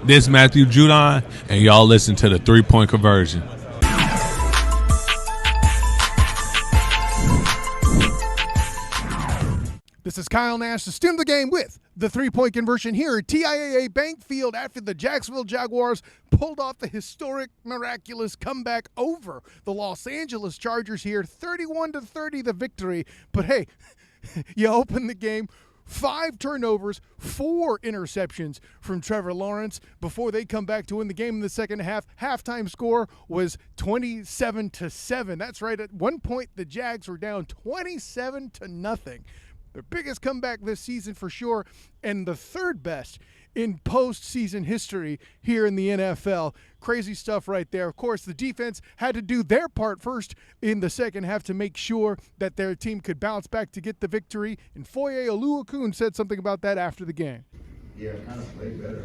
This is Matthew Judon, and y'all listen to the 3-Point Conversion. This is Kyle Nash, the student of the game with the 3-Point Conversion here at TIAA Bank Field after the Jacksonville Jaguars pulled off the historic, miraculous comeback over the Los Angeles Chargers here. 31-30 the victory. But hey, you open the game, 5 turnovers, 4 interceptions from Trevor Lawrence before they come back to win the game in the second half. Halftime score was 27-7. That's right. At one point, the Jags were down 27-0. Their biggest comeback this season for sure, and the third best in postseason history here in the NFL. Crazy stuff right there. Of course, the defense had to do their part first in the second half to make sure that their team could bounce back to get the victory. And Foye Oluokun said something about that after the game. Yeah, kind of played better.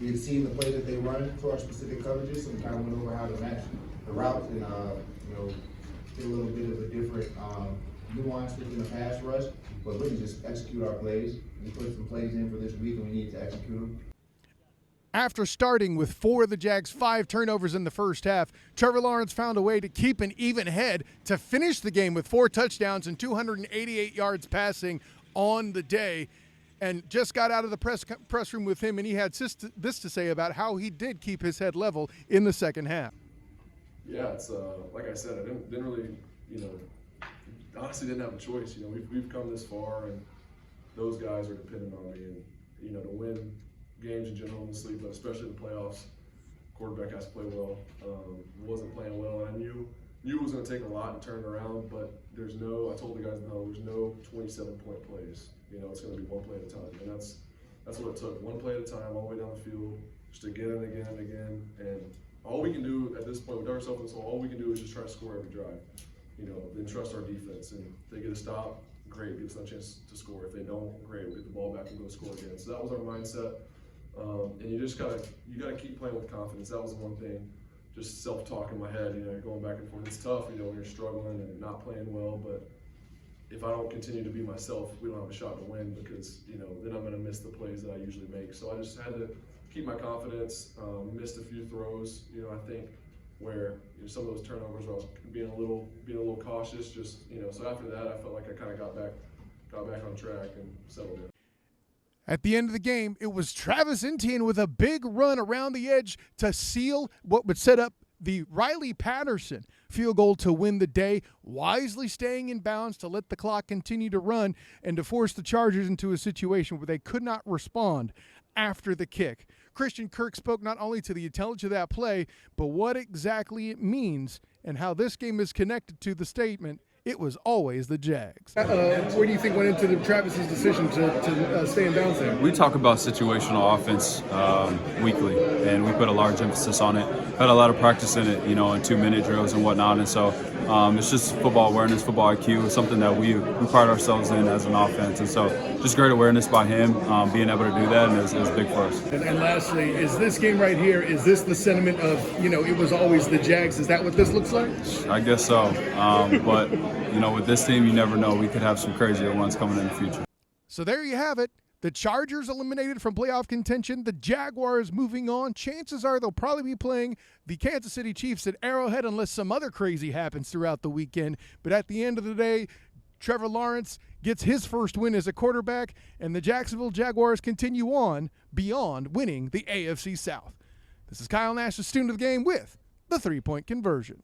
We had seen the play that they run to our specific coverages, so we kind of went over how to match the routes and, get a little bit of a different nuance within the pass rush, but really just execute our plays. We put some plays in for this week, and we need to execute them. After starting with 4 of the Jags' 5 turnovers in the first half, Trevor Lawrence found a way to keep an even head to finish the game with 4 touchdowns and 288 yards passing on the day. And just got out of the press room with him, and he had this to say about how he did keep his head level in the second half. Yeah, it's like I said, I didn't really, honestly didn't have a choice. We've come this far, and those guys are dependent on me. And to win games in general in the league, but especially the playoffs, quarterback has to play well. Wasn't playing well, and I knew it was going to take a lot to turn it around. But I told the guys, there's no 27-point plays. It's going to be one play at a time, and that's what it took. One play at a time, all the way down the field, just again and again and again. And all we can do at this point, we dug ourselves in this hole. All we can do is just try to score every drive. Then trust our defense. And if they get a stop, great, gives us a chance to score. If they don't, great, we get the ball back and go score again. So that was our mindset. And you just gotta keep playing with confidence. That was the one thing, just self-talk in my head, going back and forth. It's tough, when you're struggling and not playing well, but if I don't continue to be myself, we don't have a shot to win because, then I'm gonna miss the plays that I usually make. So I just had to keep my confidence, missed a few throws, I think, where some of those turnovers where I was being a little cautious, so after that I felt like I kind of got back on track and settled in. At the end of the game, it was Travis Etienne with a big run around the edge to seal what would set up the Riley Patterson field goal to win the day, wisely staying in bounds to let the clock continue to run and to force the Chargers into a situation where they could not respond after the kick. Christian Kirk spoke not only to the intelligence of that play, but what exactly it means and how this game is connected to the statement, "It was always the Jags." What do you think went into Travis's decision to stay in bounds there? We talk about situational offense weekly, and we put a large emphasis on it. Had a lot of practice in it, in 2-minute drills and whatnot, and so it's just football awareness, football IQ, something that we pride ourselves in as an offense, and so just great awareness by him, being able to do that, and it was big for us. And lastly, is this game right here, is this the sentiment of, it was always the Jags? Is that what this looks like? I guess so, but with this team, you never know. We could have some crazier ones coming in the future. So there you have it. The Chargers eliminated from playoff contention. The Jaguars moving on. Chances are they'll probably be playing the Kansas City Chiefs at Arrowhead unless some other crazy happens throughout the weekend. But at the end of the day, Trevor Lawrence gets his first win as a quarterback, and the Jacksonville Jaguars continue on beyond winning the AFC South. This is Kyle Nash, the student of the game with the 3-Point Conversion.